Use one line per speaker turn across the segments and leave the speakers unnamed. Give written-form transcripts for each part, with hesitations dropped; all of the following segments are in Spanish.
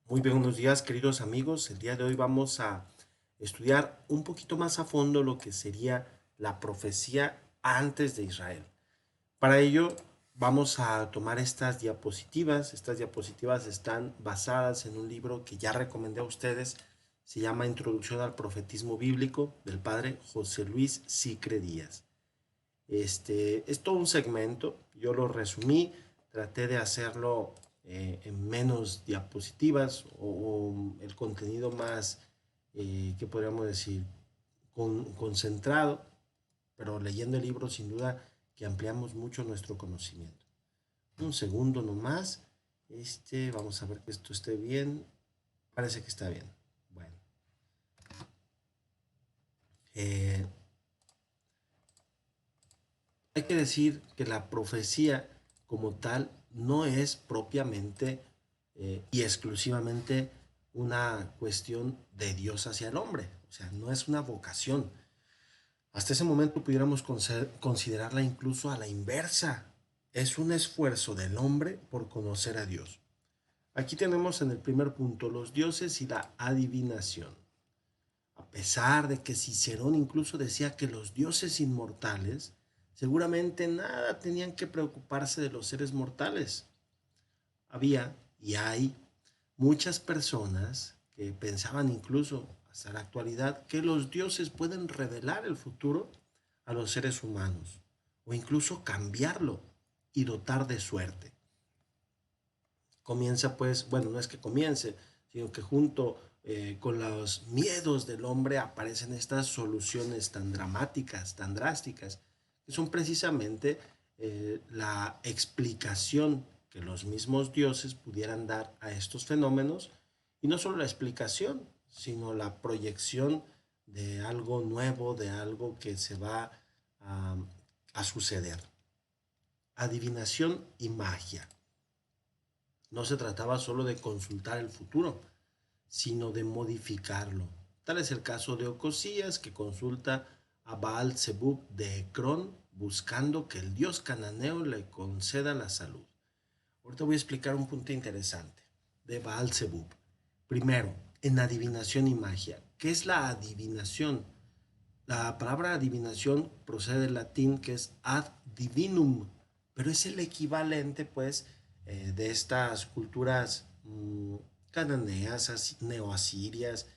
Muy buenos días, queridos amigos. El día de hoy vamos a estudiar un poquito más a fondo lo que sería la profecía antes de Israel. Para ello, vamos a tomar estas diapositivas. Estas diapositivas están basadas en un libro que ya recomendé a ustedes. Se llama Introducción al Profetismo Bíblico del padre José Luis Sicre Díaz. Es todo un segmento, yo lo resumí, traté de hacerlo en menos diapositivas o el contenido más, ¿qué podríamos decir? Concentrado, pero leyendo el libro sin duda que ampliamos mucho nuestro conocimiento. Un segundo nomás, vamos a ver que esto esté bien, parece que está bien. Bueno, eh, hay que decir que la profecía como tal no es propiamente y exclusivamente una cuestión de Dios hacia el hombre, o sea, no es una vocación. Hasta ese momento pudiéramos considerarla incluso a la inversa. Es un esfuerzo del hombre por conocer a Dios. Aquí tenemos en el primer punto los dioses y la adivinación. A pesar de que Cicerón incluso decía que los dioses inmortales seguramente nada tenían que preocuparse de los seres mortales. Había y hay muchas personas que pensaban incluso hasta la actualidad que los dioses pueden revelar el futuro a los seres humanos o incluso cambiarlo y dotar de suerte. Comienza pues, bueno, no es que comience, sino que junto con los miedos del hombre aparecen estas soluciones tan dramáticas, tan drásticas, que son precisamente la explicación que los mismos dioses pudieran dar a estos fenómenos, y no solo la explicación, sino la proyección de algo nuevo, de algo que se va a, a suceder. Adivinación y magia. No se trataba solo de consultar el futuro, sino de modificarlo. Tal es el caso de Ocosías, que consulta a Baal Zebub de Ecrón, buscando que el dios cananeo le conceda la salud. Ahorita voy a explicar un punto interesante de Baal Zebub. Primero, en adivinación y magia. ¿Qué es la adivinación? La palabra adivinación procede del latín, que es ad divinum, pero es el equivalente pues de estas culturas cananeas, neoasirias,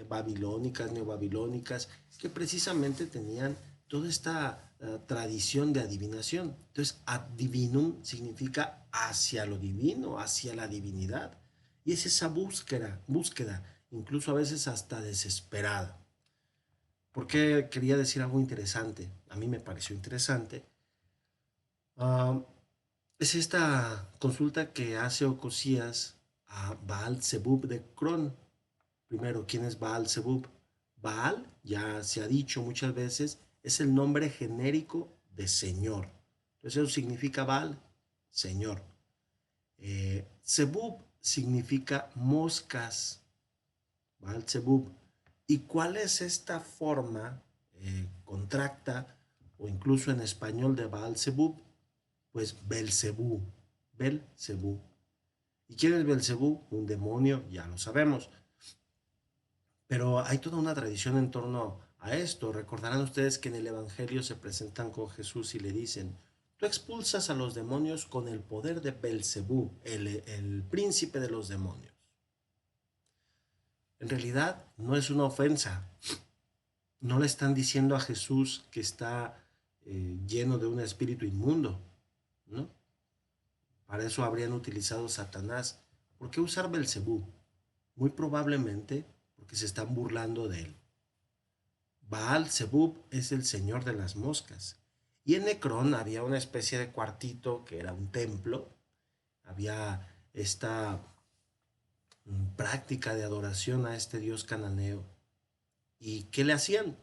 babilónicas, neobabilónicas, que precisamente tenían toda esta tradición de adivinación. Entonces, ad divinum significa hacia lo divino, hacia la divinidad. Y es esa búsqueda, incluso a veces hasta desesperada. ¿Por qué quería decir algo interesante? A mí me pareció interesante. Uh, es esta consulta que hace Ocosías a Baal Zebub de Cron. Primero, ¿quién es Baal Zebub? Baal, ya se ha dicho muchas veces, es el nombre genérico de Señor. Entonces eso significa Baal, Señor. Zebub significa moscas. Baal Zebub. ¿Y cuál es esta forma contracta o incluso en español de Baal Zebub? Pues Belcebú, Belcebú. ¿Y quién es Belcebú? Un demonio, ya lo sabemos. Pero hay toda una tradición en torno a esto. Recordarán ustedes que en el Evangelio se presentan con Jesús y le dicen, tú expulsas a los demonios con el poder de Belcebú, el príncipe de los demonios. En realidad no es una ofensa. No le están diciendo a Jesús que está lleno de un espíritu inmundo, ¿no? Para eso habrían utilizado Satanás. ¿Por qué usar Belcebú? Muy probablemente porque se están burlando de él. Baal Zebub es el señor de las moscas. Y en Necrón había una especie de cuartito que era un templo. Había esta práctica de adoración a este dios cananeo. ¿Y qué le hacían?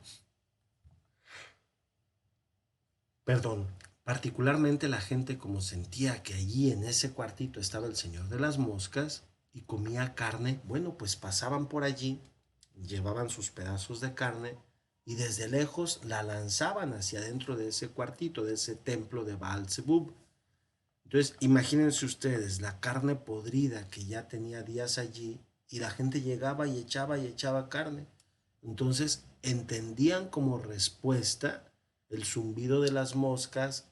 Perdón, particularmente la gente, como sentía que allí en ese cuartito estaba el señor de las moscas y comía carne, bueno, pues pasaban por allí, llevaban sus pedazos de carne y desde lejos la lanzaban hacia adentro de ese cuartito, de ese templo de Baal Zebub. Entonces, imagínense ustedes la carne podrida que ya tenía días allí, y la gente llegaba y echaba carne. Entonces entendían como respuesta el zumbido de las moscas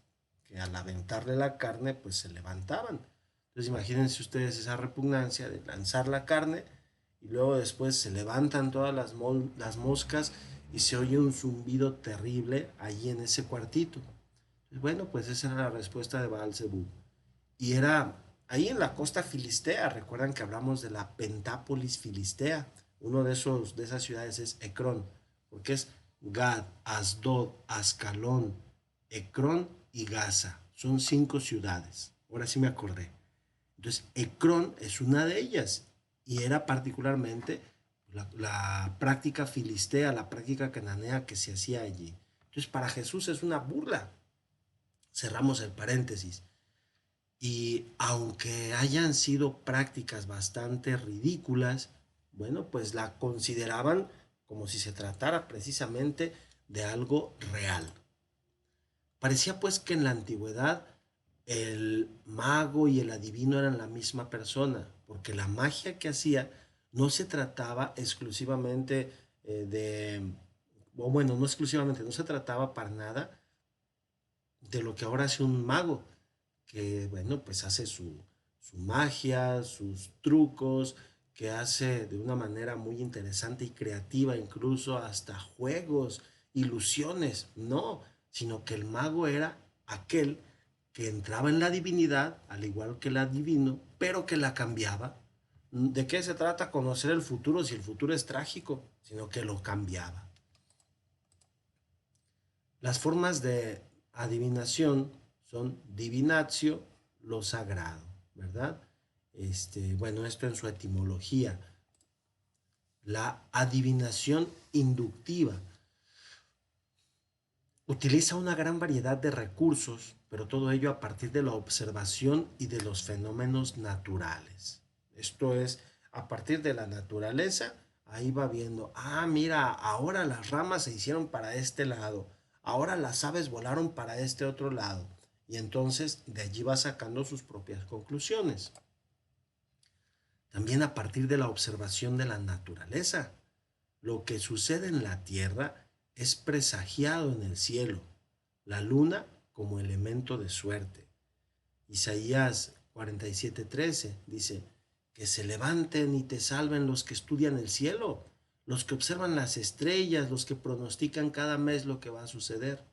que al aventarle la carne pues se levantaban. Entonces imagínense ustedes esa repugnancia de lanzar la carne y luego después se levantan todas las moscas y se oye un zumbido terrible allí en ese cuartito. Bueno, pues esa era la respuesta de Baal-Zebub. Y era ahí en la costa filistea. Recuerdan que hablamos de la Pentápolis filistea. Uno de esas ciudades es Ecrón, porque es Gad, Asdod, Ascalón, Ecrón y Gaza. Son 5 ciudades. Ahora sí me acordé. Entonces, Ecrón es una de ellas y era particularmente la práctica filistea, la práctica cananea que se hacía allí. Entonces, para Jesús es una burla. Cerramos el paréntesis. Y aunque hayan sido prácticas bastante ridículas, bueno, pues la consideraban como si se tratara precisamente de algo real. Parecía pues que en la antigüedad el mago y el adivino eran la misma persona, porque la magia que hacía no se trataba exclusivamente o bueno, no exclusivamente, no se trataba para nada de lo que ahora hace un mago, que bueno, pues hace su magia, sus trucos, que hace de una manera muy interesante y creativa, incluso hasta juegos, ilusiones, no, sino que el mago era aquel que entraba en la divinidad, al igual que el adivino, pero que la cambiaba. ¿De qué se trata conocer el futuro si el futuro es trágico? Sino que lo cambiaba. Las formas de adivinación son divinatio, lo sagrado, ¿verdad? Bueno, esto en su etimología. La adivinación inductiva utiliza una gran variedad de recursos, pero todo ello a partir de la observación y de los fenómenos naturales. Esto es, a partir de la naturaleza, ahí va viendo, mira, ahora las ramas se hicieron para este lado, ahora las aves volaron para este otro lado, y entonces de allí va sacando sus propias conclusiones. También a partir de la observación de la naturaleza. Lo que sucede en la tierra es presagiado en el cielo, la luna como elemento de suerte. Isaías 47:13 dice, que se levanten y te salven los que estudian el cielo, los que observan las estrellas, los que pronostican cada mes lo que va a suceder.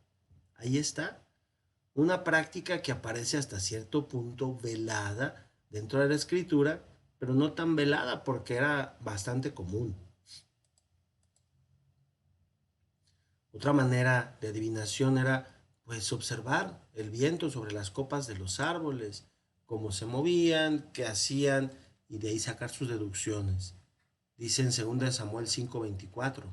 Ahí está, una práctica que aparece hasta cierto punto velada dentro de la escritura, pero no tan velada porque era bastante común. Otra manera de adivinación era pues observar el viento sobre las copas de los árboles, cómo se movían, qué hacían y de ahí sacar sus deducciones. Dice en 2 Samuel 5:24,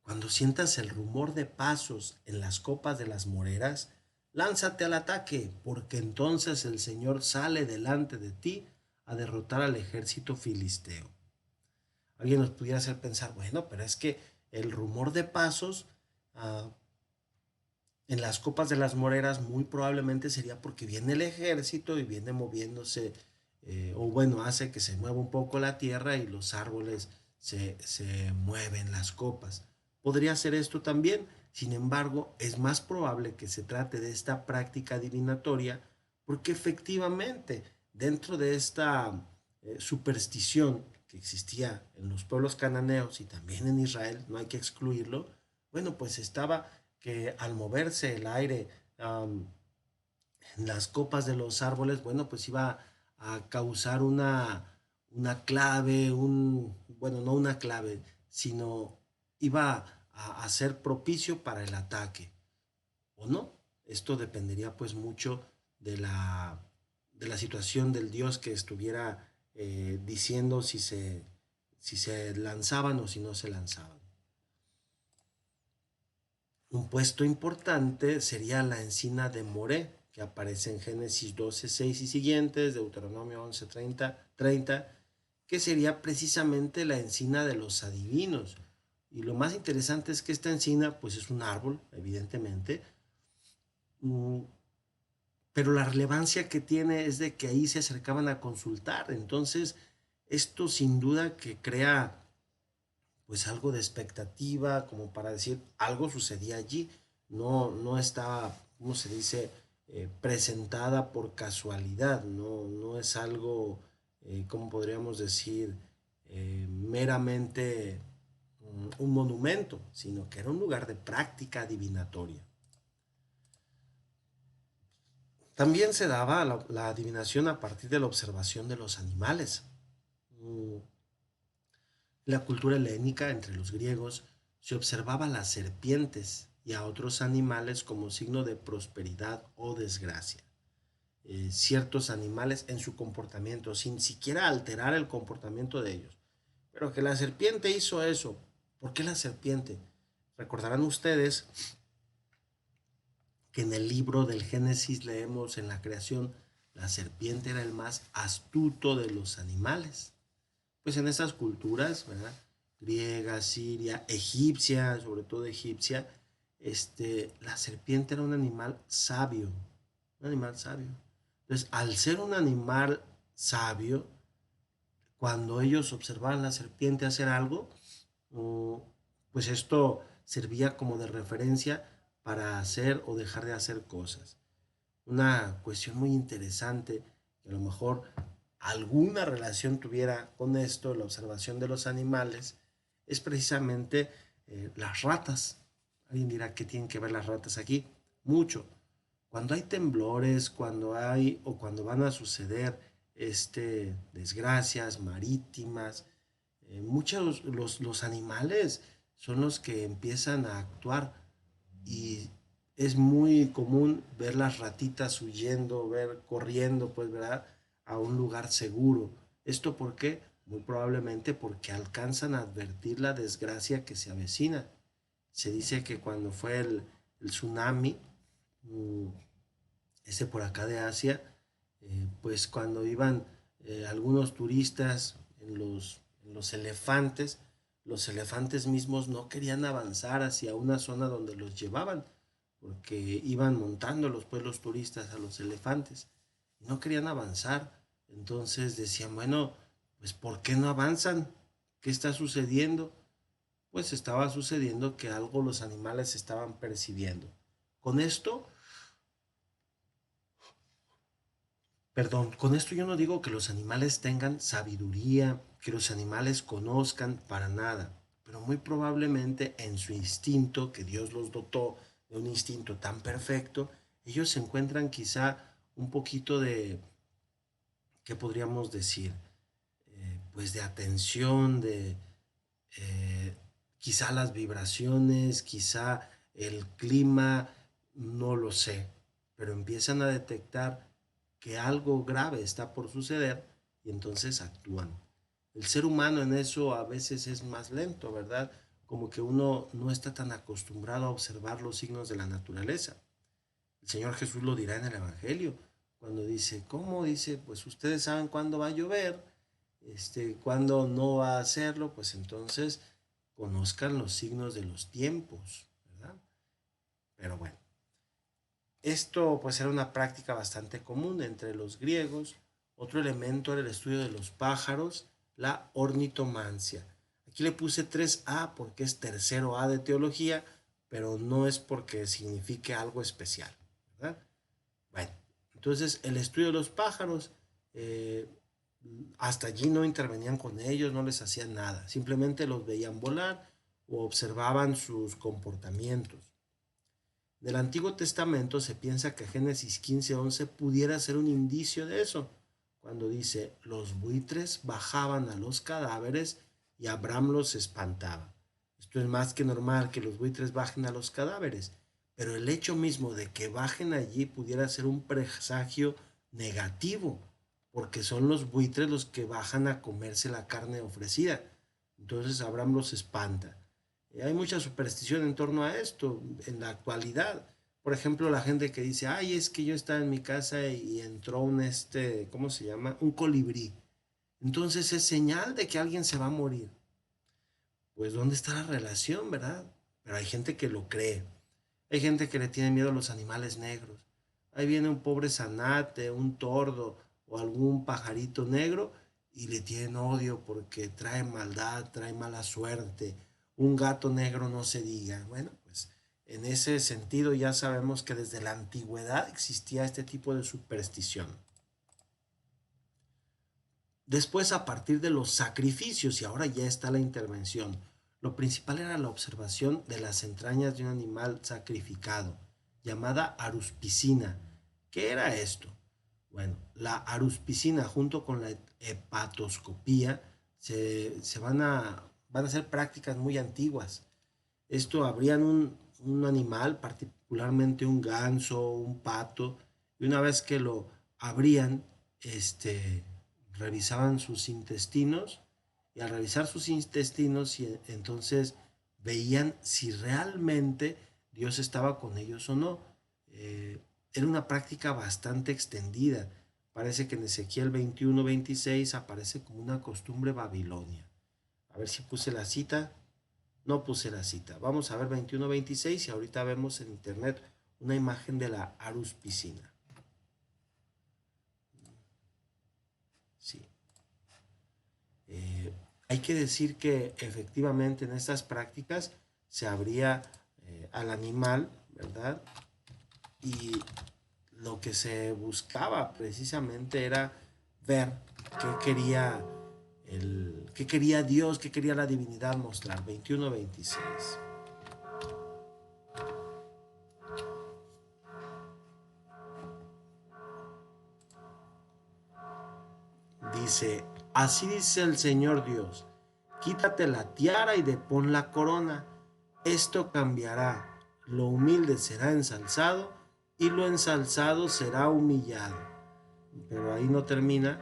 cuando sientas el rumor de pasos en las copas de las moreras, lánzate al ataque, porque entonces el Señor sale delante de ti a derrotar al ejército filisteo. Alguien nos pudiera hacer pensar, bueno, pero es que el rumor de pasos uh, en las copas de las moreras muy probablemente sería porque viene el ejército y viene moviéndose, o bueno, hace que se mueva un poco la tierra y los árboles se mueven las copas. Podría ser esto también, sin embargo, es más probable que se trate de esta práctica adivinatoria porque efectivamente dentro de esta superstición que existía en los pueblos cananeos y también en Israel, no hay que excluirlo, bueno, pues estaba que al moverse el aire en las copas de los árboles, bueno, pues iba a causar una clave, bueno, no una clave, sino iba a ser propicio para el ataque, ¿o no? Esto dependería pues mucho de la situación del dios que estuviera diciendo si se lanzaban o si no se lanzaban. Un puesto importante sería la encina de Moré, que aparece en Génesis 12:6 y siguientes, Deuteronomio 11:30, que sería precisamente la encina de los adivinos. Y lo más interesante es que esta encina, pues es un árbol, evidentemente, pero la relevancia que tiene es de que ahí se acercaban a consultar. Entonces, Esto sin duda que crea pues algo de expectativa, como para decir, algo sucedía allí, no estaba, ¿cómo se dice?, presentada por casualidad, no es algo, ¿cómo podríamos decir?, meramente un monumento, sino que era un lugar de práctica adivinatoria. También se daba la adivinación a partir de la observación de los animales. Mm, la cultura helénica entre los griegos se observaba a las serpientes y a otros animales como signo de prosperidad o desgracia. Ciertos animales en su comportamiento, sin siquiera alterar el comportamiento de ellos. Pero que la serpiente hizo eso. ¿Por qué la serpiente? Recordarán ustedes que en el libro del Génesis leemos en la creación, la serpiente era el más astuto de los animales. Pues en esas culturas, ¿verdad? Griega, siria, egipcia, sobre todo egipcia, la serpiente era un animal sabio. Entonces, al ser un animal sabio, cuando ellos observaban a la serpiente hacer algo, pues esto servía como de referencia para hacer o dejar de hacer cosas. Una cuestión muy interesante que a lo mejor alguna relación tuviera con esto, la observación de los animales, es precisamente las ratas. Alguien dirá, ¿qué tienen que ver las ratas aquí? Mucho. Cuando hay temblores, cuando hay o cuando van a suceder desgracias marítimas, muchos los animales son los que empiezan a actuar y es muy común ver las ratitas huyendo, ver corriendo, pues, ¿verdad? A un lugar seguro. ¿Esto por qué? Muy probablemente porque alcanzan a advertir la desgracia que se avecina. Se dice que cuando fue el tsunami, mm, ese por acá de Asia, pues cuando iban algunos turistas en los elefantes mismos no querían avanzar hacia una zona donde los llevaban, porque iban montándolos pues los turistas a los elefantes, y no querían avanzar. Entonces decían, bueno, pues ¿por qué no avanzan? ¿Qué está sucediendo? Pues estaba sucediendo que algo los animales estaban percibiendo. Con esto con esto yo no digo que los animales tengan sabiduría, que los animales conozcan para nada, pero muy probablemente en su instinto, que Dios los dotó de un instinto tan perfecto, ellos se encuentran quizá un poquito de, ¿qué podríamos decir? Pues de atención, de eh, quizá las vibraciones, quizá el clima, no lo sé, pero empiezan a detectar que algo grave está por suceder y entonces actúan. El ser humano en eso a veces es más lento, ¿verdad? Como que uno no está tan acostumbrado a observar los signos de la naturaleza. El Señor Jesús lo dirá en el Evangelio, cuando dice, ¿cómo? Dice, pues ustedes saben cuándo va a llover, cuándo no va a hacerlo, pues entonces conozcan los signos de los tiempos, ¿verdad? Pero bueno, esto pues era una práctica bastante común entre los griegos. Otro elemento era el estudio de los pájaros, la ornitomancia. Aquí le puse 3A porque es tercero A de teología, pero no es porque signifique algo especial, ¿verdad? Bueno, entonces el estudio de los pájaros, eh, hasta allí no intervenían con ellos, no les hacían nada, simplemente los veían volar o observaban sus comportamientos. Del Antiguo Testamento se piensa que Génesis 15:11 pudiera ser un indicio de eso, cuando dice, los buitres bajaban a los cadáveres y Abraham los espantaba. Esto es más que normal que los buitres bajen a los cadáveres, pero el hecho mismo de que bajen allí pudiera ser un presagio negativo, porque son los buitres los que bajan a comerse la carne ofrecida. Entonces Abraham los espanta. Hay mucha superstición en torno a esto en la actualidad. Por ejemplo, la gente que dice, ay, es que yo estaba en mi casa y entró ¿cómo se llama? Un colibrí. Entonces es señal de que alguien se va a morir. Pues, ¿dónde está la relación, verdad? Pero hay gente que lo cree. Hay gente que le tiene miedo a los animales negros. Ahí viene un pobre zanate, un tordo o algún pajarito negro y le tienen odio porque trae maldad, trae mala suerte. Un gato negro no se diga. Bueno, pues en ese sentido ya sabemos que desde la antigüedad existía este tipo de superstición. Después, a partir de los sacrificios, y ahora ya está la intervención, lo principal era la observación de las entrañas de un animal sacrificado, llamada aruspicina. ¿Qué era esto? Bueno, la aruspicina junto con la hepatoscopía van a ser prácticas muy antiguas. Esto abrían un animal, particularmente un ganso, un pato, y una vez que lo abrían, revisaban sus intestinos, y al revisar sus intestinos, entonces veían si realmente Dios estaba con ellos o no. Era una práctica bastante extendida. Parece que en Ezequiel 21-26 aparece como una costumbre babilonia. A ver si puse la cita. No puse la cita. Vamos a ver 21-26 y ahorita vemos en internet una imagen de la aruspicina. Sí. Hay que decir que efectivamente en estas prácticas se abría al animal, ¿verdad? Y lo que se buscaba precisamente era ver qué quería Dios, qué quería la divinidad mostrar. 21-26. Dice, así dice el Señor Dios, quítate la tiara y depón la corona. Esto cambiará. Lo humilde será ensalzado y lo ensalzado será humillado. Pero ahí no termina.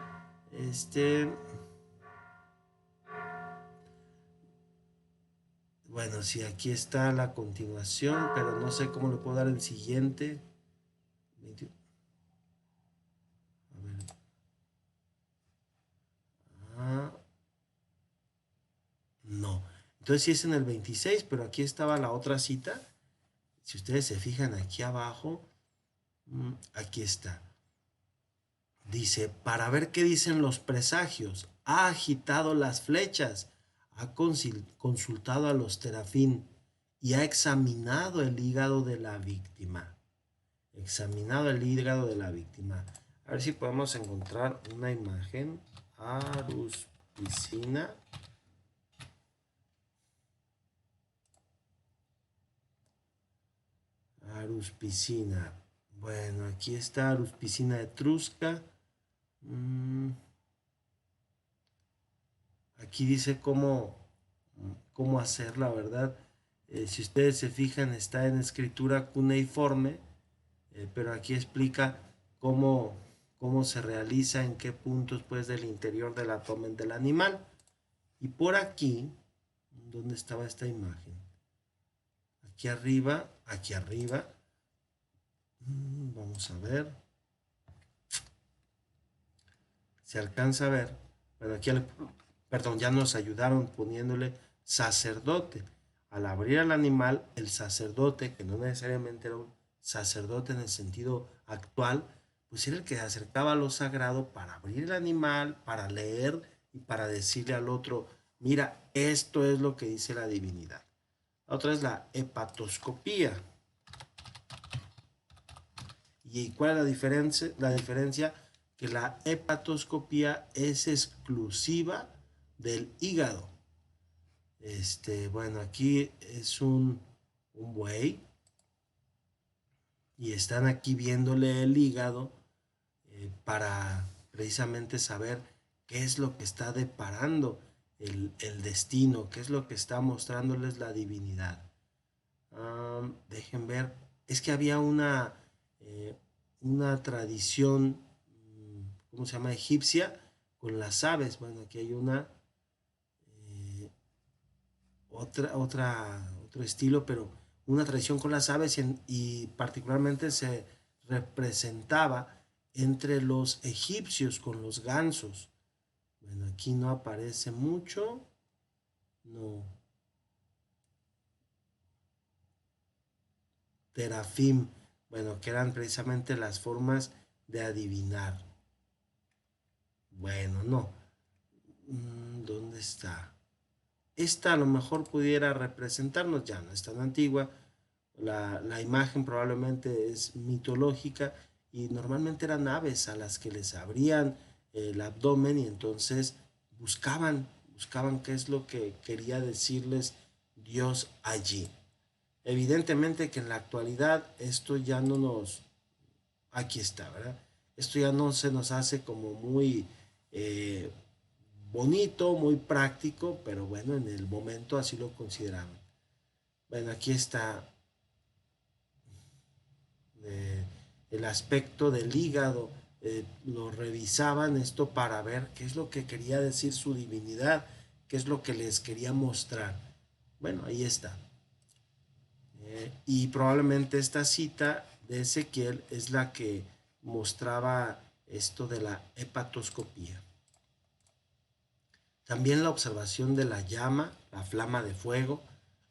Bueno, sí, aquí está la continuación, pero no sé cómo le puedo dar el siguiente. A ver. Ah, no. Entonces sí es en el 26, pero aquí estaba la otra cita. Si ustedes se fijan aquí abajo, aquí está. Dice, para ver qué dicen los presagios, ha agitado las flechas, ha consultado a los terafín y ha examinado el hígado de la víctima. Examinado el hígado de la víctima. A ver si podemos encontrar una imagen. Aruspicina. Aruspicina. Bueno, aquí está aruspicina etrusca. Aquí dice cómo hacerla, ¿verdad? Si ustedes se fijan, está en escritura cuneiforme, pero aquí explica cómo, cómo se realiza, en qué puntos pues del interior del abdomen del animal. Y por aquí, ¿dónde estaba esta imagen? Aquí arriba, aquí arriba. Vamos a ver. Se alcanza a ver. Bueno, aquí, perdón, ya nos ayudaron poniéndole sacerdote. Al abrir al animal, el sacerdote, que no necesariamente era un sacerdote en el sentido actual, pues era el que se acercaba a lo sagrado para abrir el animal, para leer y para decirle al otro, mira, esto es lo que dice la divinidad. La otra es la hepatoscopía. ¿Y cuál es la diferencia? La diferencia que la hepatoscopía es exclusiva del hígado. Bueno, aquí es un buey y están aquí viéndole el hígado para precisamente saber qué es lo que está deparando el destino, qué es lo que está mostrándoles la divinidad. Dejen ver, es que había una tradición, ¿cómo se llama? Egipcia, con las aves. Bueno, aquí hay otro estilo, pero una tradición con las aves y particularmente se representaba entre los egipcios con los gansos. Bueno, aquí no aparece mucho. No. Terafim. Bueno, que eran precisamente las formas de adivinar. Bueno, no. ¿Dónde está? Esta a lo mejor pudiera representarnos, ya no es tan antigua, la imagen probablemente es mitológica y normalmente eran aves a las que les abrían el abdomen y entonces buscaban qué es lo que quería decirles Dios allí. Evidentemente que en la actualidad esto ya no nos, aquí está, ¿verdad? Esto ya no se nos hace como muy eh, bonito, muy práctico, pero bueno, en el momento así lo consideraban. Bueno, aquí está eh, el aspecto del hígado, lo revisaban esto para ver qué es lo que quería decir su divinidad, qué es lo que les quería mostrar. Bueno, ahí está. Y probablemente esta cita de Ezequiel es la que mostraba esto de la hepatoscopía. También la observación de la llama, la flama de fuego,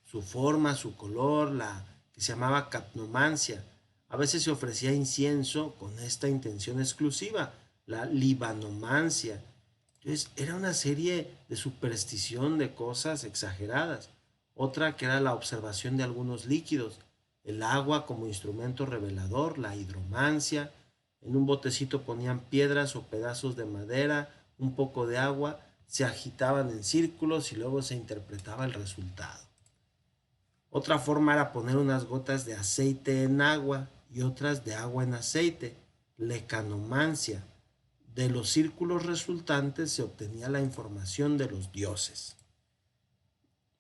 su forma, su color, la que se llamaba capnomancia. A veces se ofrecía incienso con esta intención exclusiva, la libanomancia. Entonces era una serie de superstición de cosas exageradas. Otra que era la observación de algunos líquidos, el agua como instrumento revelador, la hidromancia. En un botecito ponían piedras o pedazos de madera, un poco de agua, se agitaban en círculos y luego se interpretaba el resultado. Otra forma era poner unas gotas de aceite en agua y otras de agua en aceite, lecanomancia. De los círculos resultantes se obtenía la información de los dioses.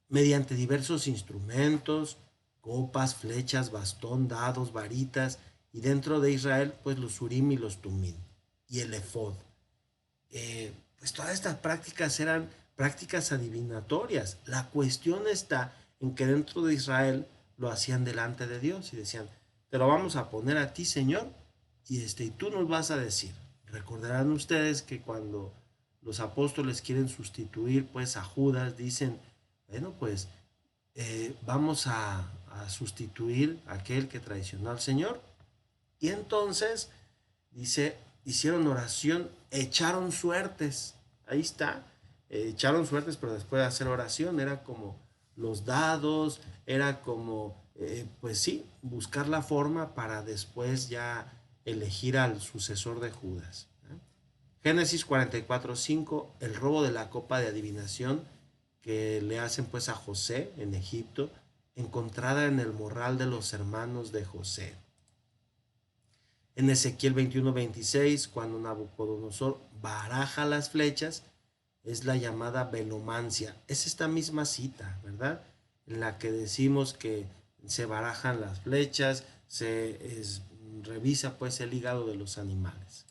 Mediante diversos instrumentos, copas, flechas, bastón, dados, varitas, y dentro de Israel, pues los urim y los tumim, y el efod. Pues todas estas prácticas eran prácticas adivinatorias. La cuestión está en que dentro de Israel lo hacían delante de Dios y decían, te lo vamos a poner a ti, Señor, y tú nos vas a decir. Recordarán ustedes que cuando los apóstoles quieren sustituir pues a Judas, dicen, bueno, pues vamos a sustituir a aquel que traicionó al Señor. Y entonces, dice, hicieron oración, echaron suertes. Ahí está. Echaron suertes, pero después de hacer oración era como los dados, era como, pues sí, buscar la forma para después ya elegir al sucesor de Judas. Génesis 44:5, el robo de la copa de adivinación que le hacen pues a José en Egipto, encontrada en el morral de los hermanos de José. En Ezequiel 21:26, cuando Nabucodonosor baraja las flechas, es la llamada velomancia. Es esta misma cita, ¿verdad? En la que decimos que se barajan las flechas, revisa pues el hígado de los animales.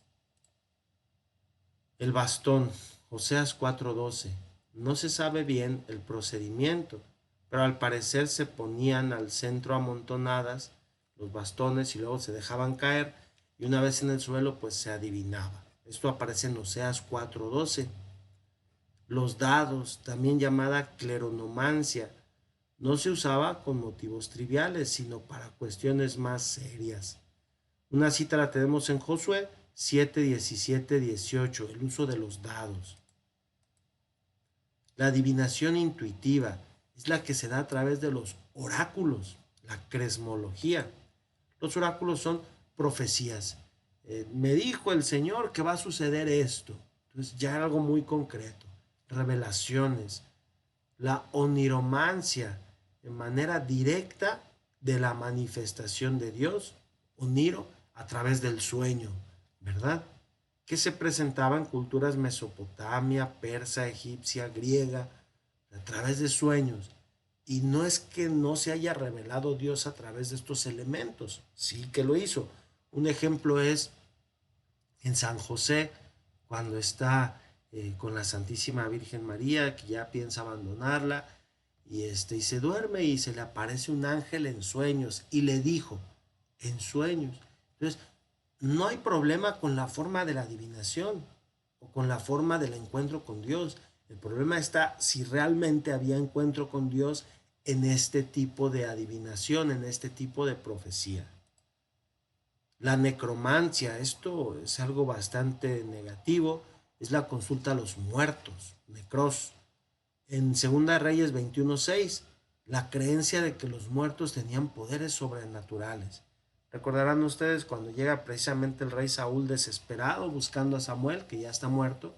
El bastón, Oseas 4:12. No se sabe bien el procedimiento, pero al parecer se ponían al centro amontonadas los bastones y luego se dejaban caer y una vez en el suelo pues se adivinaba. Esto aparece en Oseas 4:12. Los dados, también llamada cleronomancia, no se usaba con motivos triviales, sino para cuestiones más serias. Una cita la tenemos en Josué 7:17-18, el uso de los dados. La adivinación intuitiva es la que se da a través de los oráculos, la cresmología. Los oráculos son profecías. Me dijo el Señor que va a suceder esto. Entonces ya algo muy concreto. Revelaciones. La oniromancia, en manera directa de la manifestación de Dios. Oniro a través del sueño, ¿verdad? Que se presentaba en culturas mesopotamia, persa, egipcia, griega, a través de sueños. Y no es que no se haya revelado Dios a través de estos elementos, sí que lo hizo. Un ejemplo es en San José, cuando está con la Santísima Virgen María, que ya piensa abandonarla, y se duerme y se le aparece un ángel en sueños y le dijo, en sueños. Entonces, no hay problema con la forma de la adivinación o con la forma del encuentro con Dios. El problema está si realmente había encuentro con Dios en este tipo de adivinación, en este tipo de profecía. La necromancia, esto es algo bastante negativo, es la consulta a los muertos, necros. En Segunda de Reyes 21:6, la creencia de que los muertos tenían poderes sobrenaturales. Recordarán ustedes cuando llega precisamente el rey Saúl desesperado buscando a Samuel, que ya está muerto,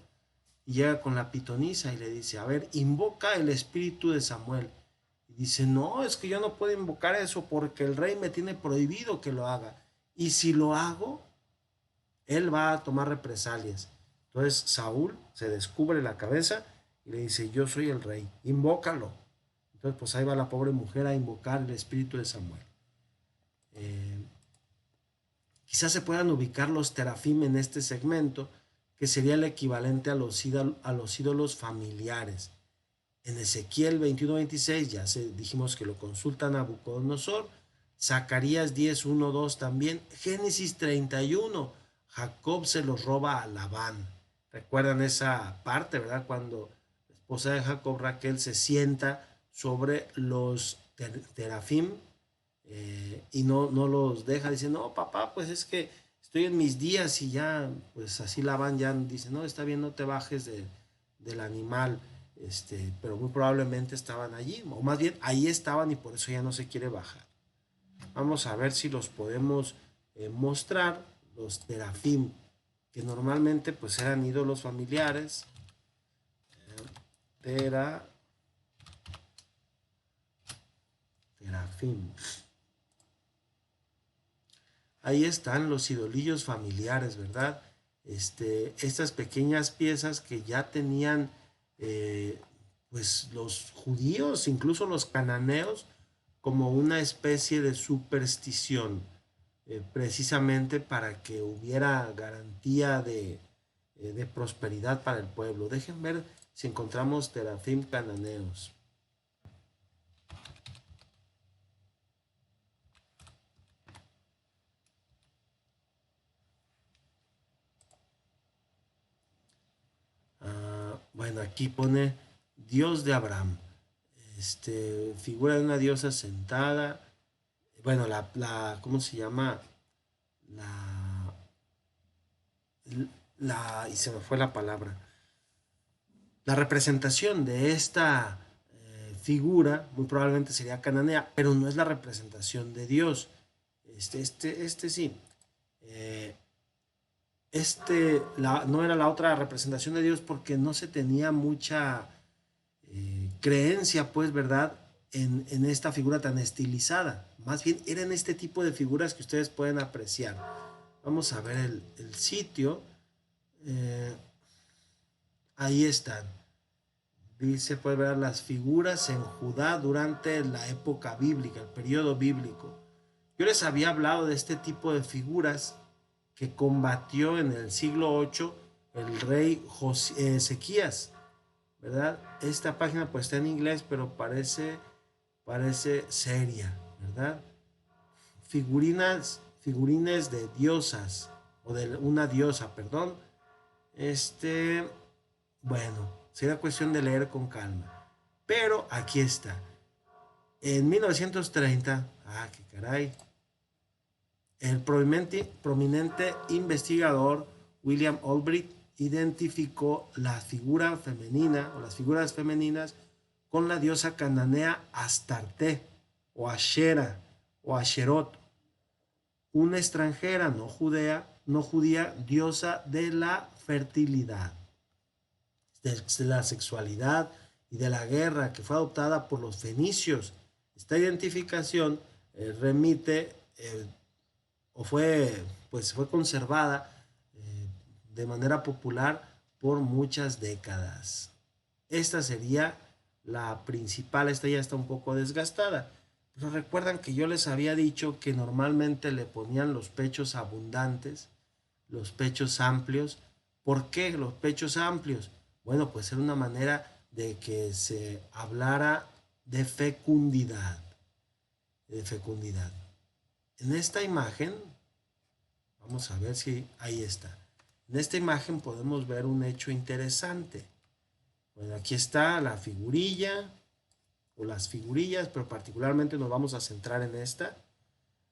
y llega con la pitonisa y le dice, a ver, invoca el espíritu de Samuel. Y dice, no, es que yo no puedo invocar eso porque el rey me tiene prohibido que lo haga. Y si lo hago, él va a tomar represalias. Entonces Saúl se descubre la cabeza y le dice, yo soy el rey, invócalo. Entonces pues ahí va la pobre mujer a invocar el espíritu de Samuel. Quizás se puedan ubicar los terafim en este segmento, que sería el equivalente a los ídolos familiares. En Ezequiel 21:26 ya dijimos que lo consultan a Nabucodonosor. Zacarías 10:1-2 también. Génesis 31, Jacob se los roba a Labán. Recuerdan esa parte, ¿verdad? Cuando la esposa de Jacob, Raquel, se sienta sobre los terafim y no los deja. Dice, no, papá, pues es que estoy en mis días. Y ya, pues así Labán ya dice, no, está bien, no te bajes del animal. Pero muy probablemente estaban allí, o más bien ahí estaban y por eso ya no se quiere bajar. Vamos a ver si los podemos mostrar, los terafim, que normalmente pues eran ídolos familiares. Terafim. Ahí están los idolillos familiares, ¿verdad? Estas pequeñas piezas que ya tenían pues los judíos, incluso los cananeos, como una especie de superstición, precisamente para que hubiera garantía de prosperidad para el pueblo. Dejen ver si encontramos terafim cananeos. Bueno, aquí pone Dios de Abraham. Figura de una diosa sentada. Bueno, ¿cómo se llama? Y se me fue la palabra. La representación de esta figura muy probablemente sería cananea, pero no es la representación de Dios. Sí. No era la otra representación de Dios porque no se tenía mucha creencia, pues, ¿verdad? En esta figura tan estilizada. Más bien eran este tipo de figuras que ustedes pueden apreciar. Vamos a ver el sitio. Ahí están. Dice, puede ver las figuras en Judá durante la época bíblica, el periodo bíblico. Yo les había hablado de este tipo de figuras que combatió en el siglo VIII el rey Ezequías, ¿verdad? Esta página pues está en inglés, pero parece seria, ¿verdad? Figurines de diosas, o de una diosa, perdón. Bueno, será cuestión de leer con calma. Pero aquí está. En 1930, qué caray, el prominente investigador William Albright identificó la figura femenina o las figuras femeninas con la diosa cananea Astarte o Ashera o Asherot, una extranjera no judía, diosa de la fertilidad, de la sexualidad y de la guerra, que fue adoptada por los fenicios. Esta identificación remite o fue conservada de manera popular por muchas décadas. Esta sería la principal. Esta ya está un poco desgastada, pero recuerdan que yo les había dicho que normalmente le ponían los pechos abundantes, los pechos amplios. ¿Por qué los pechos amplios? Bueno, pues era una manera de que se hablara de fecundidad. En esta imagen, vamos a ver si ahí está. En esta imagen podemos ver un hecho interesante. Bueno, aquí está la figurilla o las figurillas, pero particularmente nos vamos a centrar en esta.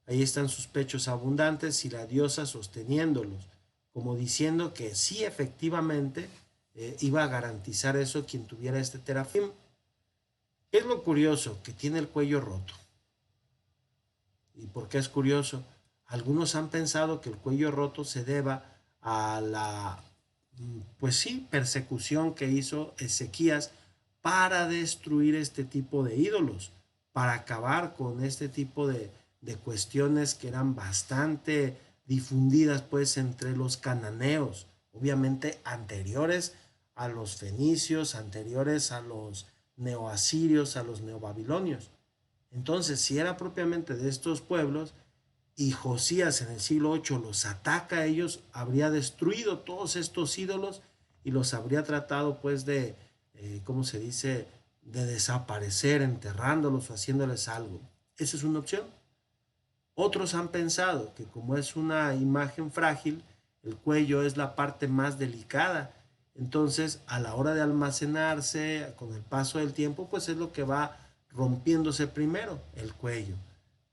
Ahí están sus pechos abundantes y la diosa sosteniéndolos, como diciendo que sí, efectivamente, iba a garantizar eso quien tuviera este terafim. ¿Qué es lo curioso? Que tiene el cuello roto. ¿Y por qué es curioso? Algunos han pensado que el cuello roto se deba a la, pues sí, persecución que hizo Ezequías para destruir este tipo de ídolos, para acabar con este tipo de cuestiones que eran bastante difundidas pues entre los cananeos, obviamente anteriores a los fenicios, anteriores a los neoasirios, a los neobabilonios. Entonces, si era propiamente de estos pueblos y Josías en el siglo 8 los ataca a ellos, habría destruido todos estos ídolos y los habría tratado pues de, ¿cómo se dice?, de desaparecer, enterrándolos o haciéndoles algo. Esa es una opción. Otros han pensado que como es una imagen frágil, el cuello es la parte más delicada. Entonces, a la hora de almacenarse, con el paso del tiempo, pues es lo que va rompiéndose primero, el cuello.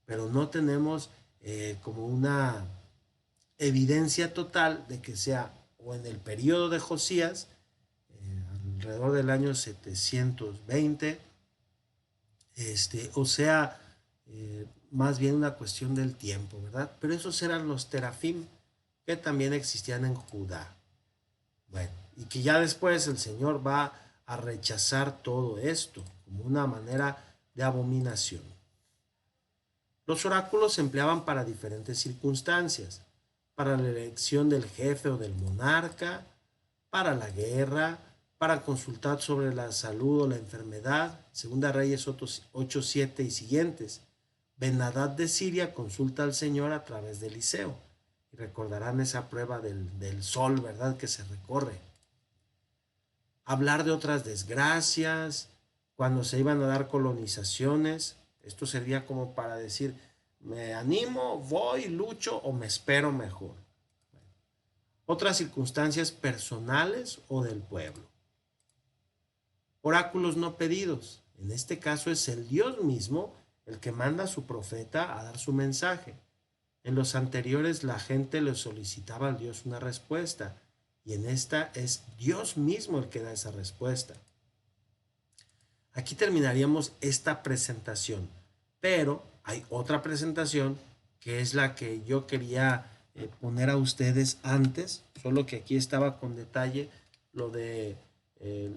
Pero no tenemos como una evidencia total de que sea o en el periodo de Josías, alrededor del año 720, o sea, más bien una cuestión del tiempo, ¿verdad? Pero esos eran los terafim que también existían en Judá. Bueno, y que ya después el Señor va a rechazar todo esto como una manera de abominación. Los oráculos se empleaban para diferentes circunstancias, para la elección del jefe o del monarca, para la guerra, para consultar sobre la salud o la enfermedad, Segunda Reyes 8:7 y siguientes. Ben-Hadad de Siria consulta al Señor a través de Eliseo. Y recordarán esa prueba del sol, ¿verdad?, que se recorre. Hablar de otras desgracias, cuando se iban a dar colonizaciones, esto sería como para decir, me animo, voy, lucho o me espero mejor. Otras circunstancias personales o del pueblo. Oráculos no pedidos. En este caso es el Dios mismo el que manda a su profeta a dar su mensaje. En los anteriores la gente le solicitaba al Dios una respuesta y en esta es Dios mismo el que da esa respuesta. Aquí terminaríamos esta presentación, pero hay otra presentación que es la que yo quería poner a ustedes antes, solo que aquí estaba con detalle lo de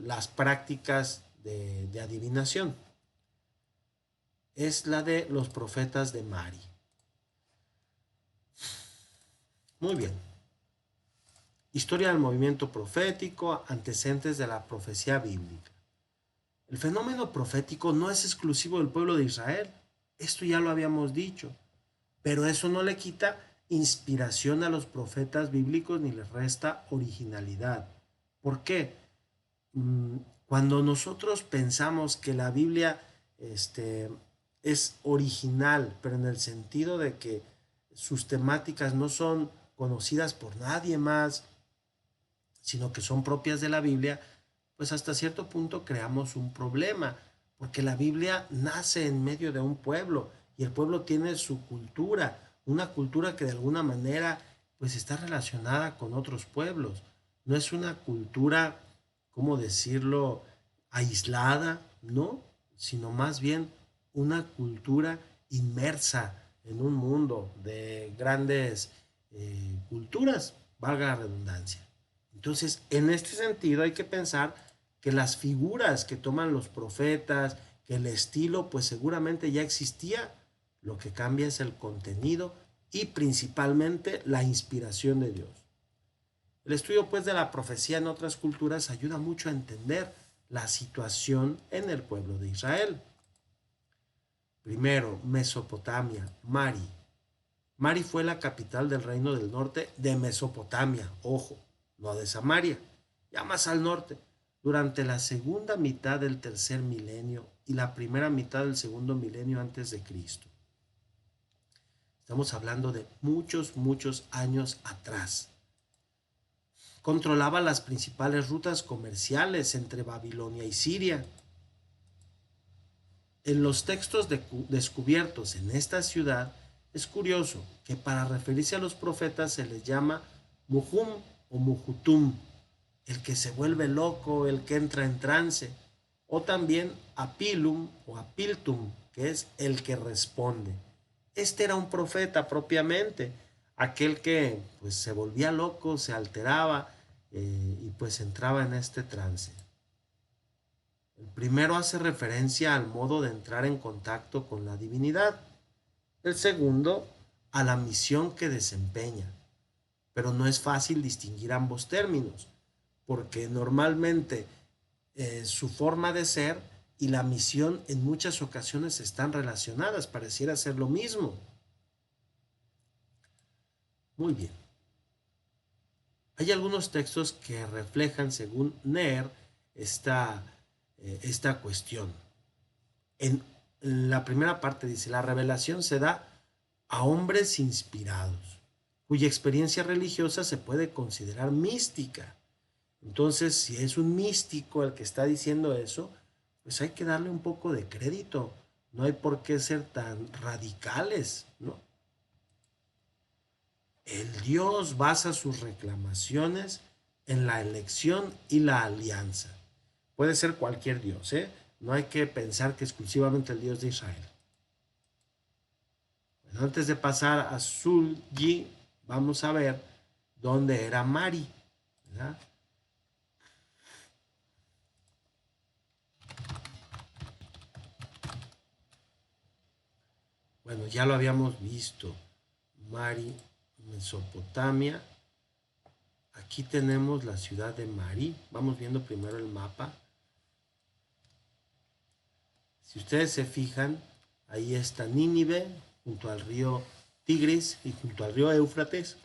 las prácticas de adivinación. Es la de los profetas de Mari. Muy bien. Historia del movimiento profético, antecedentes de la profecía bíblica. El fenómeno profético no es exclusivo del pueblo de Israel. Esto ya lo habíamos dicho. Pero eso no le quita inspiración a los profetas bíblicos ni les resta originalidad. ¿Por qué? Cuando nosotros pensamos que la Biblia es original, pero en el sentido de que sus temáticas no son conocidas por nadie más, sino que son propias de la Biblia, pues hasta cierto punto creamos un problema, porque la Biblia nace en medio de un pueblo y el pueblo tiene su cultura, una cultura que de alguna manera pues está relacionada con otros pueblos. No es una cultura, ¿cómo decirlo?, aislada, no, sino más bien una cultura inmersa en un mundo de grandes culturas, valga la redundancia. Entonces, en este sentido hay que pensar que las figuras que toman los profetas, que el estilo, pues seguramente ya existía. Lo que cambia es el contenido y principalmente la inspiración de Dios. El estudio, pues, de la profecía en otras culturas ayuda mucho a entender la situación en el pueblo de Israel. Primero, Mesopotamia, Mari. Mari fue la capital del reino del norte de Mesopotamia, ojo, no de Samaria, ya más al norte, durante la segunda mitad del tercer milenio y la primera mitad del segundo milenio antes de Cristo. Estamos hablando de muchos, muchos años atrás. Controlaba las principales rutas comerciales entre Babilonia y Siria. En los textos descubiertos en esta ciudad, es curioso que para referirse a los profetas se les llama Muhum o Muhutum. el que se vuelve loco, el que entra en trance, o también apilum o apiltum, que es el que responde. Este era un profeta propiamente, aquel que pues se volvía loco, se alteraba y pues entraba en este trance. El primero hace referencia al modo de entrar en contacto con la divinidad. El segundo, a la misión que desempeña. Pero no es fácil distinguir ambos términos, porque normalmente su forma de ser y la misión en muchas ocasiones están relacionadas, pareciera ser lo mismo. Muy bien. Hay algunos textos que reflejan, según Neher, esta cuestión. En la primera parte dice, la revelación se da a hombres inspirados, cuya experiencia religiosa se puede considerar mística. Entonces, si es un místico el que está diciendo eso, pues hay que darle un poco de crédito. No hay por qué ser tan radicales, ¿no? El Dios basa sus reclamaciones en la elección y la alianza. Puede ser cualquier Dios, ¿eh? No hay que pensar que exclusivamente el Dios de Israel. Bueno, antes de pasar a Sulgi, vamos a ver dónde era Mari, ¿verdad? Bueno, ya lo habíamos visto. Mari, Mesopotamia. Aquí tenemos la ciudad de Mari. Vamos viendo primero el mapa. Si ustedes se fijan, ahí está Nínive, junto al río Tigris y junto al río Éufrates.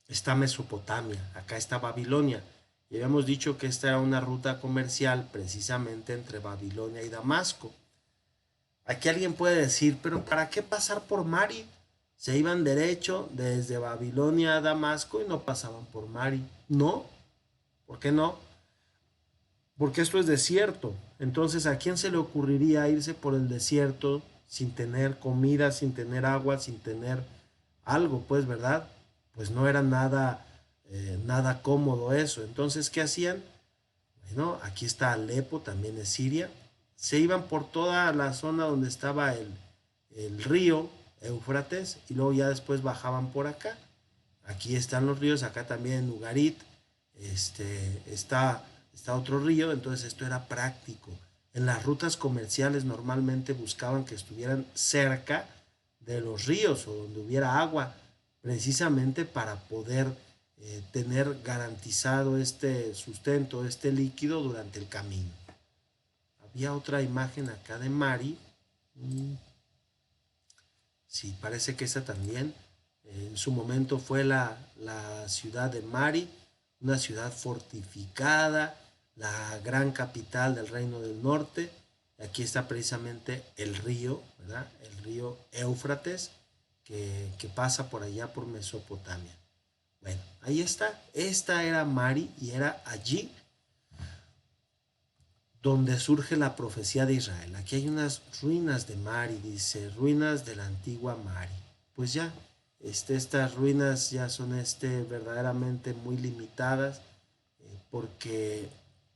Está Mesopotamia, acá está Babilonia. Y habíamos dicho que esta era una ruta comercial precisamente entre Babilonia y Damasco. Aquí alguien puede decir, pero ¿para qué pasar por Mari? Se iban derecho desde Babilonia a Damasco y no pasaban por Mari. No, ¿por qué no? Porque esto es desierto. Entonces, ¿a quién se le ocurriría irse por el desierto sin tener comida, sin tener agua, sin tener algo? Pues, ¿verdad? Pues no era nada cómodo eso. Entonces, ¿qué hacían? Bueno, aquí está Alepo, también es Siria. Se iban por toda la zona donde estaba el río Éufrates y luego ya después bajaban por acá. Aquí están los ríos, acá también en Ugarit está otro río, entonces esto era práctico. En las rutas comerciales normalmente buscaban que estuvieran cerca de los ríos o donde hubiera agua, precisamente para poder tener garantizado este sustento, este líquido durante el camino. Había otra imagen acá de Mari. Sí, parece que esa también en su momento fue la ciudad de Mari, una ciudad fortificada, la gran capital del Reino del Norte. Aquí está precisamente el río, ¿verdad? El río Éufrates, que pasa por allá por Mesopotamia. Bueno, ahí está. Esta era Mari y era allí donde surge la profecía de Israel. Aquí hay unas ruinas de Mari, dice, ruinas de la antigua Mari. Pues ya, estas ruinas ya son verdaderamente muy limitadas porque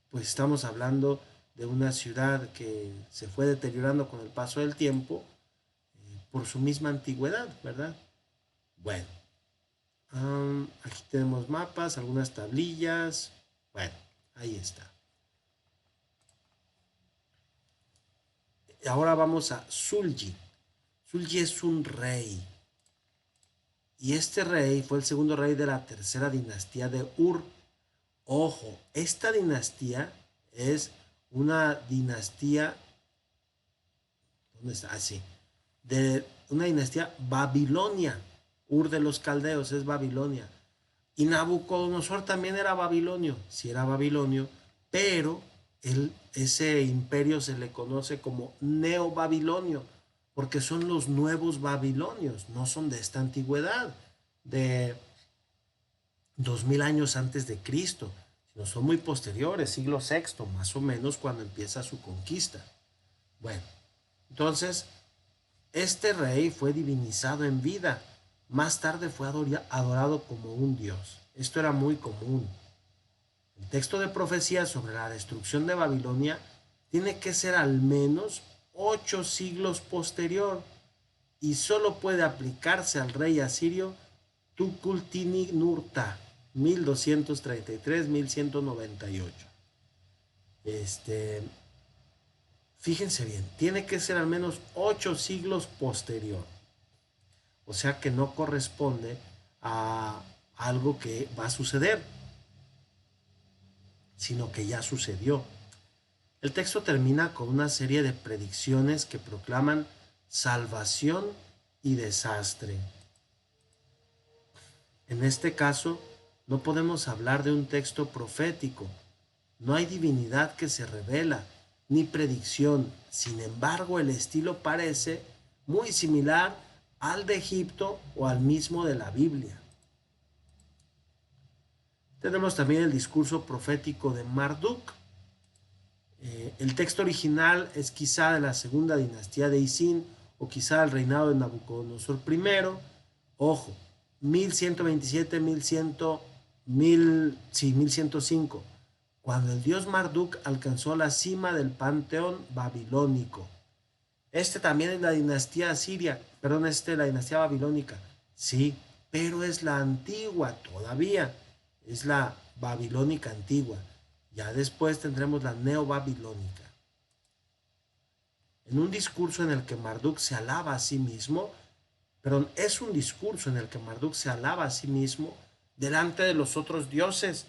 pues estamos hablando de una ciudad que se fue deteriorando con el paso del tiempo por su misma antigüedad, ¿verdad? Bueno, aquí tenemos mapas, algunas tablillas. Bueno, ahí está. Ahora vamos a Sulgi. Sulgi es un rey. Y este rey fue el segundo rey de la tercera dinastía de Ur. Ojo, esta dinastía es una dinastía, ¿dónde está? Así, de una dinastía babilonia. Ur de los caldeos es Babilonia. Y Nabucodonosor también era babilonio, sí era babilonio, pero ese imperio se le conoce como neobabilonio, porque son los nuevos babilonios, no son de esta antigüedad, de 2000 años antes de Cristo, sino son muy posteriores, siglo VI, más o menos, cuando empieza su conquista. Bueno, entonces, este rey fue divinizado en vida, más tarde fue adorado como un dios. Esto era muy común. El texto de profecía sobre la destrucción de Babilonia tiene que ser al menos 8 siglos posterior y solo puede aplicarse al rey asirio Tukulti-Ninurta, 1233-1198. Fíjense bien, tiene que ser al menos 8 siglos posterior. O sea que no corresponde a algo que va a suceder, sino que ya sucedió. El texto termina con una serie de predicciones que proclaman salvación y desastre. En este caso, no podemos hablar de un texto profético. No hay divinidad que se revela, ni predicción. Sin embargo, el estilo parece muy similar al de Egipto o al mismo de la Biblia. Tenemos también el discurso profético de Marduk. El texto original es quizá de la segunda dinastía de Isin o quizá el reinado de Nabucodonosor I. Ojo, 1105, cuando el dios Marduk alcanzó la cima del panteón babilónico. También es la dinastía asiria, la dinastía babilónica. Sí, pero es la antigua todavía, es la babilónica antigua. Ya después tendremos la neobabilónica. En un discurso en el que Marduk se alaba a sí mismo, es un discurso en el que Marduk se alaba a sí mismo delante de los otros dioses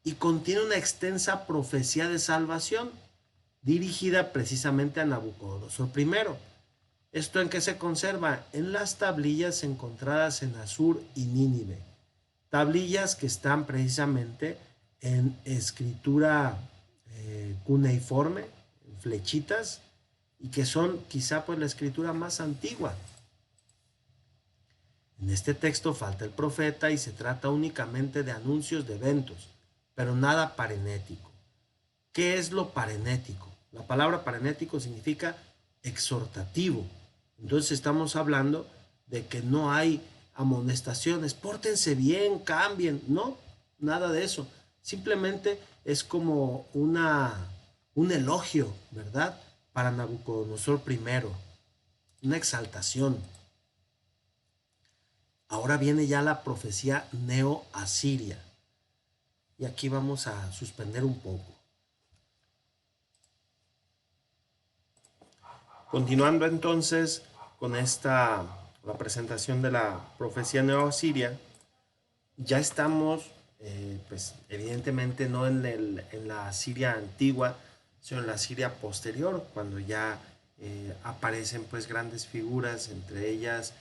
y contiene una extensa profecía de salvación dirigida precisamente a Nabucodonosor I. ¿Esto en qué se conserva? En las tablillas encontradas en Asur y Nínive. Tablillas que están precisamente en escritura cuneiforme, flechitas, y que son quizá pues la escritura más antigua. En este texto falta el profeta y se trata únicamente de anuncios de eventos, pero nada parenético. ¿Qué es lo parenético? La palabra parenético significa exhortativo. Entonces estamos hablando de que no hay amonestaciones, pórtense bien, cambien, no, nada de eso. Simplemente es como un elogio, ¿verdad? Para Nabucodonosor I, una exaltación. Ahora viene ya la profecía neo-asiria. Y aquí vamos a suspender un poco. Continuando entonces con la presentación de la profecía neo-asiria, ya estamos, pues evidentemente no en la Asiria antigua, sino en la Asiria posterior, cuando ya aparecen pues grandes figuras, entre ellas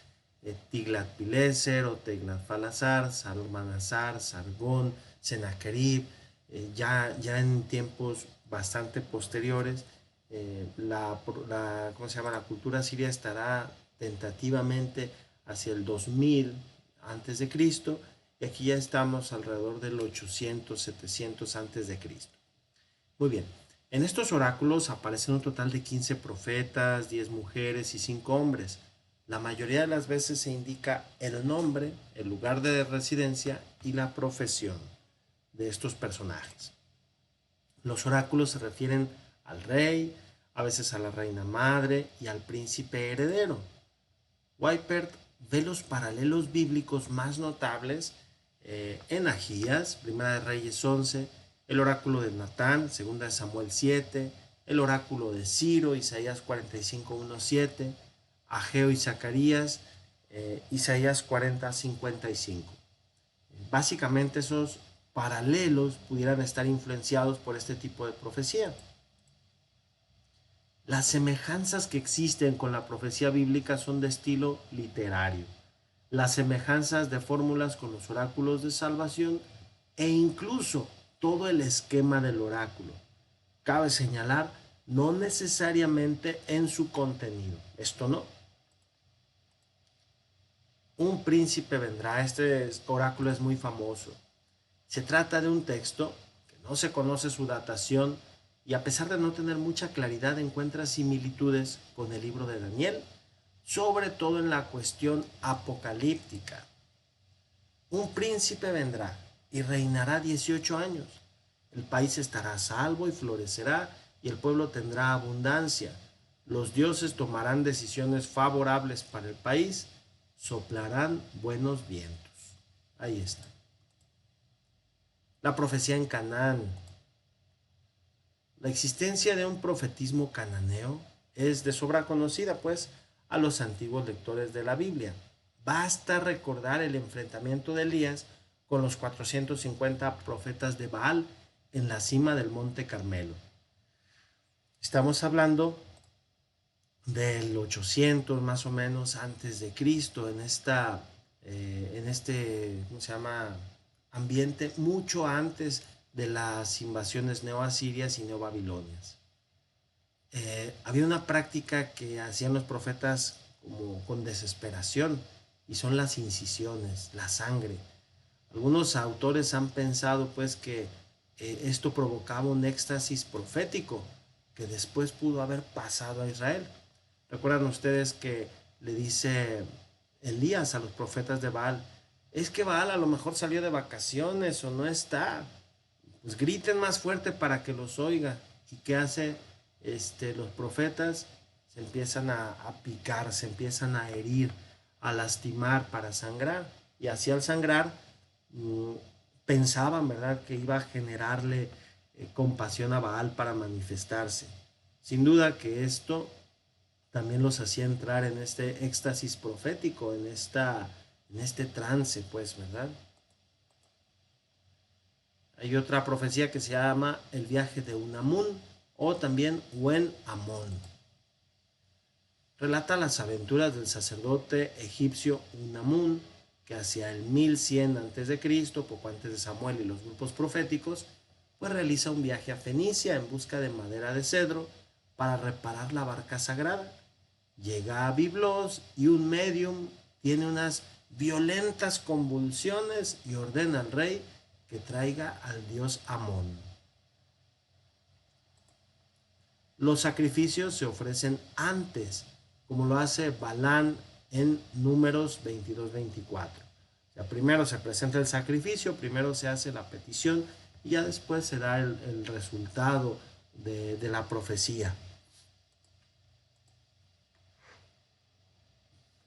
Tiglat-Pileser o Tiglat-Palasar, Salmanasar, Sargón, Sennacherib, ya en tiempos bastante posteriores. ¿Cómo se llama? La cultura siria estará tentativamente hacia el 2000 antes de Cristo, y aquí ya estamos alrededor del 800, 700 antes de Cristo. Muy bien, en estos oráculos aparecen un total de 15 profetas, 10 mujeres y 5 hombres. La mayoría de las veces se indica el nombre, el lugar de residencia y la profesión de estos personajes. Los oráculos se refieren al rey, a veces a la reina madre y al príncipe heredero. Weipert ve los paralelos bíblicos más notables en Agías, Primera de Reyes 11, el oráculo de Natán, Segunda de Samuel 7, el oráculo de Ciro, Isaías 45, 1, 7, Ageo y Zacarías, Isaías 40, 55. Básicamente esos paralelos pudieran estar influenciados por este tipo de profecía. Las semejanzas que existen con la profecía bíblica son de estilo literario. Las semejanzas de fórmulas con los oráculos de salvación e incluso todo el esquema del oráculo. Cabe señalar, no necesariamente en su contenido. Esto no. Un príncipe vendrá. Este oráculo es muy famoso. Se trata de un texto que no se conoce su datación y a pesar de no tener mucha claridad encuentra similitudes con el libro de Daniel, sobre todo en la cuestión apocalíptica. Un príncipe vendrá y reinará 18 años. El país estará a salvo y florecerá, y el pueblo tendrá abundancia. Los dioses tomarán decisiones favorables para el país, soplarán buenos vientos. Ahí está. La profecía en Canaán. La existencia de un profetismo cananeo es de sobra conocida, pues, a los antiguos lectores de la Biblia. Basta recordar el enfrentamiento de Elías con los 450 profetas de Baal en la cima del Monte Carmelo. Estamos hablando del 800 más o menos antes de Cristo, en este, ¿cómo se llama? Ambiente mucho antes de las invasiones neoasirias y neobabilonias. Había una práctica que hacían los profetas como con desesperación, y son las incisiones, la sangre. Algunos autores han pensado pues que esto provocaba un éxtasis profético que después pudo haber pasado a Israel. Recuerdan ustedes que le dice Elías a los profetas de Baal: es que Baal a lo mejor salió de vacaciones o no está, pues griten más fuerte para que los oiga. ¿Y qué hace los profetas? Se empiezan a picar, se empiezan a herir, a lastimar para sangrar, y así al sangrar pensaban, ¿verdad?, que iba a generarle compasión a Baal para manifestarse. Sin duda que esto también los hacía entrar en este éxtasis profético, en este trance, pues, ¿verdad? Hay otra profecía que se llama el viaje de Unamun, o también Wen Amón. Relata las aventuras del sacerdote egipcio Unamun, que hacia el 1100 a.C., poco antes de Samuel y los grupos proféticos, pues realiza un viaje a Fenicia en busca de madera de cedro para reparar la barca sagrada. Llega a Biblos y un medium tiene unas violentas convulsiones y ordena al rey que traiga al dios Amón. Los sacrificios se ofrecen antes, como lo hace Balán en Números 22-24. O sea, primero se presenta el sacrificio, primero se hace la petición y ya después se da el resultado de la profecía.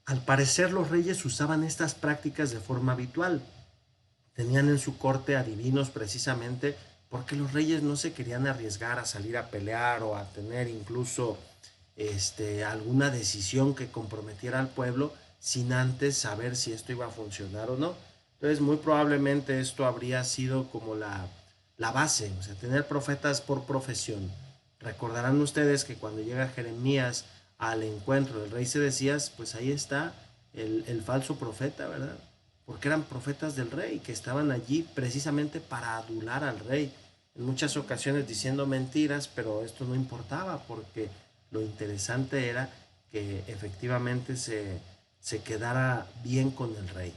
Al parecer los reyes usaban estas prácticas de forma habitual. Tenían en su corte adivinos precisamente porque los reyes no se querían arriesgar a salir a pelear o a tener incluso alguna decisión que comprometiera al pueblo sin antes saber si esto iba a funcionar o no. Entonces muy probablemente esto habría sido como la base, o sea, tener profetas por profesión. Recordarán ustedes que cuando llega Jeremías al encuentro del rey Sedecías, pues ahí está el falso profeta, ¿verdad? Porque eran profetas del rey que estaban allí precisamente para adular al rey, en muchas ocasiones diciendo mentiras, pero esto no importaba porque lo interesante era que efectivamente se quedara bien con el rey.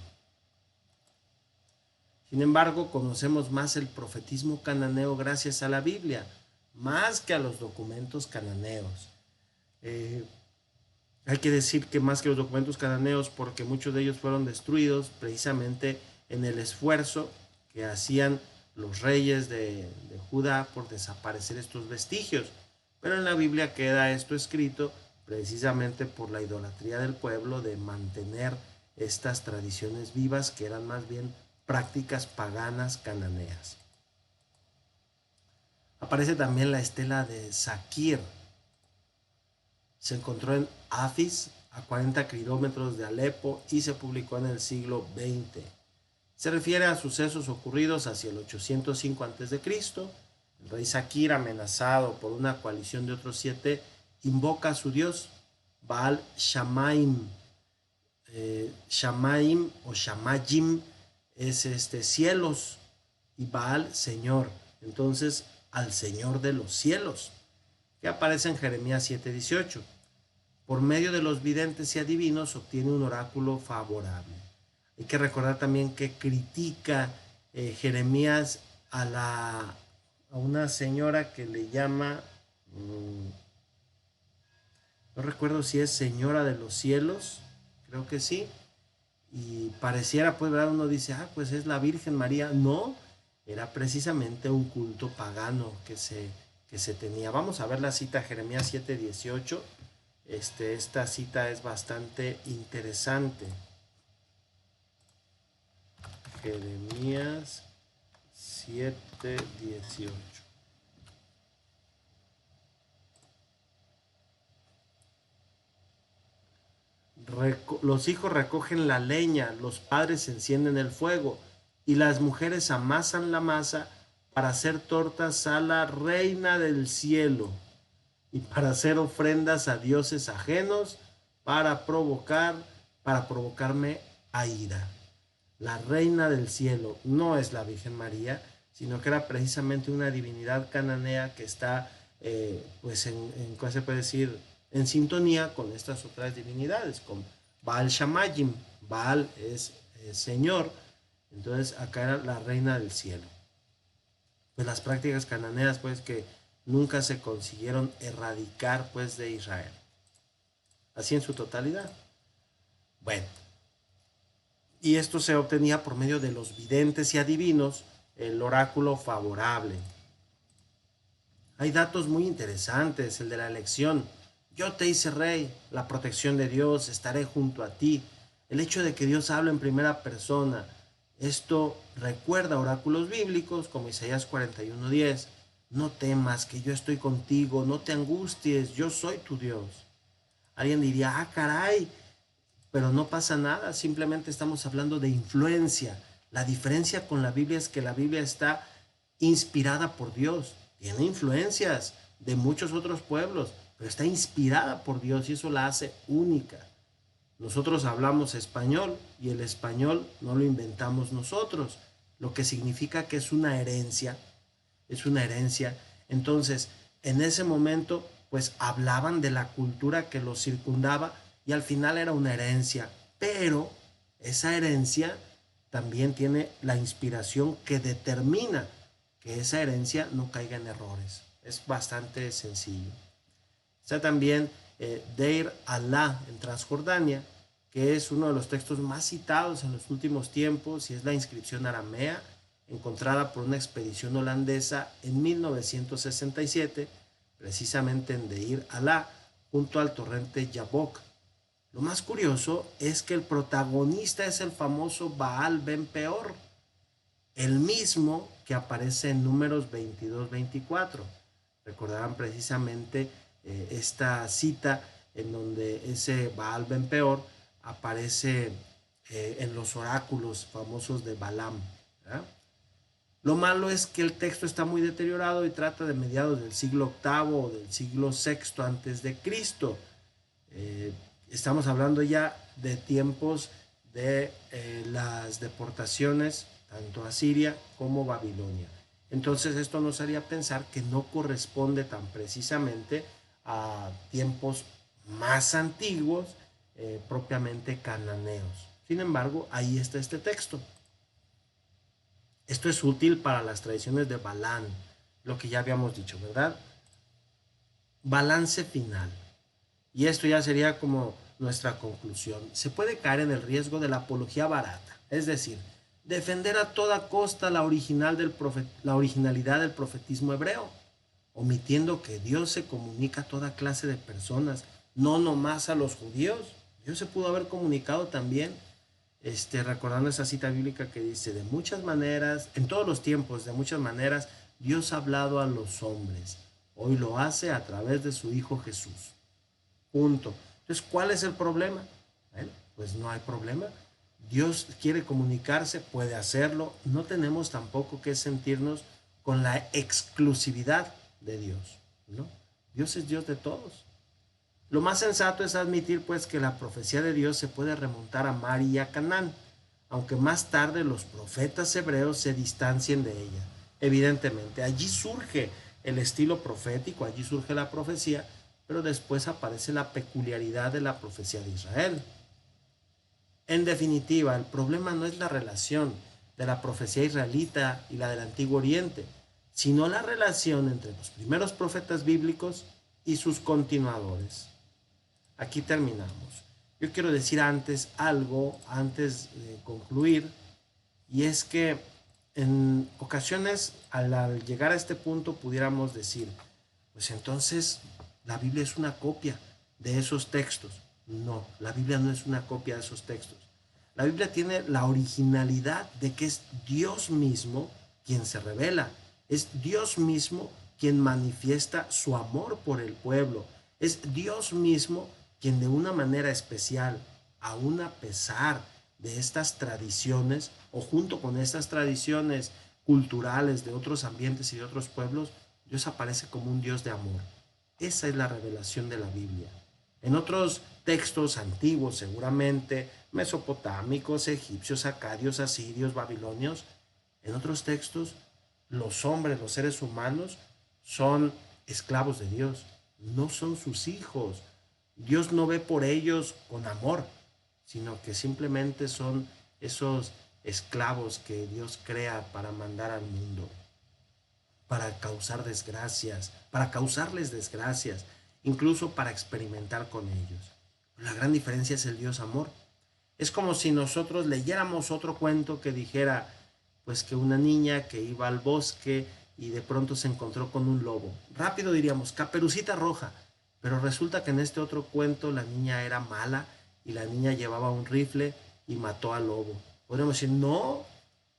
Sin embargo, conocemos más el profetismo cananeo gracias a la Biblia, más que a los documentos cananeos. Hay que decir que más que los documentos cananeos, porque muchos de ellos fueron destruidos precisamente en el esfuerzo que hacían los reyes de Judá por desaparecer estos vestigios. Pero en la Biblia queda esto escrito precisamente por la idolatría del pueblo de mantener estas tradiciones vivas que eran más bien prácticas paganas cananeas. Aparece también la estela de Saquir. Se encontró en Afis, a 40 kilómetros de Alepo, y se publicó en el siglo XX. Se refiere a sucesos ocurridos hacia el 805 a.C. El rey Saquir, amenazado por una coalición de otros 7, invoca a su dios Baal Shamaim. Shamaim o Shamayim es cielos, y Baal señor. Entonces, al señor de los cielos, que aparece en Jeremías 7:18. Por medio de los videntes y adivinos obtiene un oráculo favorable. Hay que recordar también que critica Jeremías a una señora que le llama, no recuerdo si es señora de los cielos, creo que sí, y pareciera, pues, ¿verdad? Uno dice, pues es la Virgen María. No, era precisamente un culto pagano que se tenía. Vamos a ver la cita Jeremías 7:18. Esta cita es bastante interesante. Jeremías 7:18. Los hijos recogen la leña, los padres encienden el fuego y las mujeres amasan la masa para hacer tortas a la reina del cielo y para hacer ofrendas a dioses ajenos para provocarme a ira. La reina del cielo no es la Virgen María, sino que era precisamente una divinidad cananea que está, pues, ¿cómo se puede decir? En sintonía con estas otras divinidades, con Baal Shamayim. Baal es Señor, entonces acá era la reina del cielo. Pues las prácticas cananeas, pues, que nunca se consiguieron erradicar, pues, de Israel. Así en su totalidad. Bueno, y esto se obtenía por medio de los videntes y adivinos, el oráculo favorable. Hay datos muy interesantes, el de la elección. Yo te hice rey, la protección de Dios, estaré junto a ti. El hecho de que Dios habla en primera persona, esto recuerda oráculos bíblicos como Isaías 41:10. No temas, que yo estoy contigo, no te angusties, yo soy tu Dios. Alguien diría, ah, caray, pero no pasa nada, simplemente estamos hablando de influencia. La diferencia con la Biblia es que la Biblia está inspirada por Dios, tiene influencias de muchos otros pueblos, pero está inspirada por Dios y eso la hace única. Nosotros hablamos español y el español no lo inventamos nosotros, lo que significa que es una herencia, es una herencia. Entonces, en ese momento, pues hablaban de la cultura que los circundaba y al final era una herencia, pero esa herencia también tiene la inspiración que determina que esa herencia no caiga en errores. Es bastante sencillo. Está también Deir Alá en Transjordania, que es uno de los textos más citados en los últimos tiempos y es la inscripción aramea encontrada por una expedición holandesa en 1967, precisamente en Deir Alá, junto al torrente Yabok. Lo más curioso es que el protagonista es el famoso Baal Ben Peor, el mismo que aparece en Números 22-24. Recordarán precisamente esta cita en donde ese Baal Ben Peor aparece en los oráculos famosos de Balaam, ¿verdad? Lo malo es que el texto está muy deteriorado y trata de mediados del siglo VIII o del siglo VI antes de Cristo. Estamos hablando ya de tiempos de las deportaciones tanto a Siria como Babilonia. Entonces esto nos haría pensar que no corresponde tan precisamente a tiempos más antiguos, propiamente cananeos. Sin embargo, ahí está este texto. Esto es útil para las tradiciones de Balán, lo que ya habíamos dicho, ¿verdad? Balance final. Y esto ya sería como nuestra conclusión. Se puede caer en el riesgo de la apología barata, es decir, defender a toda costa la originalidad del profetismo hebreo, omitiendo que Dios se comunica a toda clase de personas, no nomás a los judíos. Dios se pudo haber comunicado también, recordando esa cita bíblica que dice, de muchas maneras, en todos los tiempos, de muchas maneras, Dios ha hablado a los hombres. Hoy lo hace a través de su Hijo Jesús. Punto. Entonces, ¿cuál es el problema? Bueno, pues no hay problema. Dios quiere comunicarse, puede hacerlo. No tenemos tampoco que sentirnos con la exclusividad de Dios, ¿no? Dios es Dios de todos. Lo más sensato es admitir, pues, que la profecía de Dios se puede remontar a Mari y a Canaán, aunque más tarde los profetas hebreos se distancien de ella. Evidentemente, allí surge el estilo profético, allí surge la profecía, pero después aparece la peculiaridad de la profecía de Israel. En definitiva, el problema no es la relación de la profecía israelita y la del Antiguo Oriente, sino la relación entre los primeros profetas bíblicos y sus continuadores. Aquí terminamos. Yo quiero decir antes algo, antes de concluir, y es que En ocasiones, al llegar a este punto, pudiéramos decir, pues entonces la Biblia es una copia de esos textos. No, la Biblia no es una copia de esos textos. La Biblia tiene la originalidad de que es Dios mismo quien se revela. Es Dios mismo quien manifiesta su amor por el pueblo. Es Dios mismo quien de una manera especial, aun a pesar de estas tradiciones o junto con estas tradiciones culturales de otros ambientes y de otros pueblos, Dios aparece como un Dios de amor. Esa es la revelación de la Biblia. En otros textos antiguos, seguramente mesopotámicos, egipcios, acadios, asirios, babilonios, en otros textos, los hombres, los seres humanos, son esclavos de Dios, no son sus hijos. Dios no ve por ellos con amor, sino que simplemente son esos esclavos que Dios crea para mandar al mundo, para causar desgracias, para causarles desgracias, incluso para experimentar con ellos. La gran diferencia es el Dios amor. Es como si nosotros leyéramos otro cuento que dijera, pues que una niña que iba al bosque y de pronto se encontró con un lobo. Rápido diríamos, Caperucita Roja. Pero resulta que en este otro cuento la niña era mala y la niña llevaba un rifle y mató al lobo. Podríamos decir, no,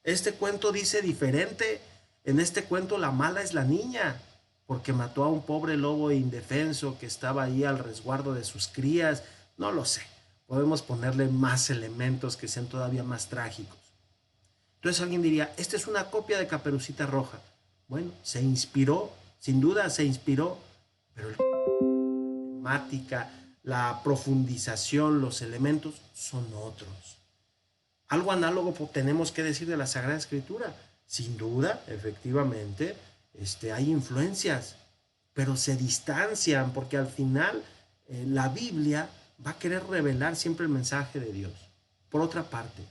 este cuento dice diferente. En este cuento la mala es la niña, porque mató a un pobre lobo indefenso que estaba ahí al resguardo de sus crías. No lo sé. Podemos ponerle más elementos que sean todavía más trágicos. Entonces alguien diría, esta es una copia de Caperucita Roja. Bueno, se inspiró, sin duda se inspiró, pero la temática, la profundización, los elementos son otros. Algo análogo tenemos que decir de la Sagrada Escritura. Sin duda, efectivamente, hay influencias, pero se distancian porque al final la Biblia va a querer revelar siempre el mensaje de Dios. Por otra parte,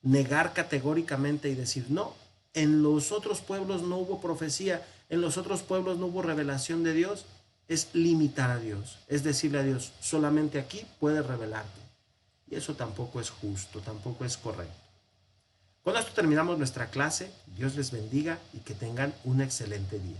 negar categóricamente y decir, no, en los otros pueblos no hubo profecía, en los otros pueblos no hubo revelación de Dios, es limitar a Dios, es decirle a Dios, solamente aquí puedes revelarte. Y eso tampoco es justo, tampoco es correcto. Con esto terminamos nuestra clase. Dios les bendiga y que tengan un excelente día.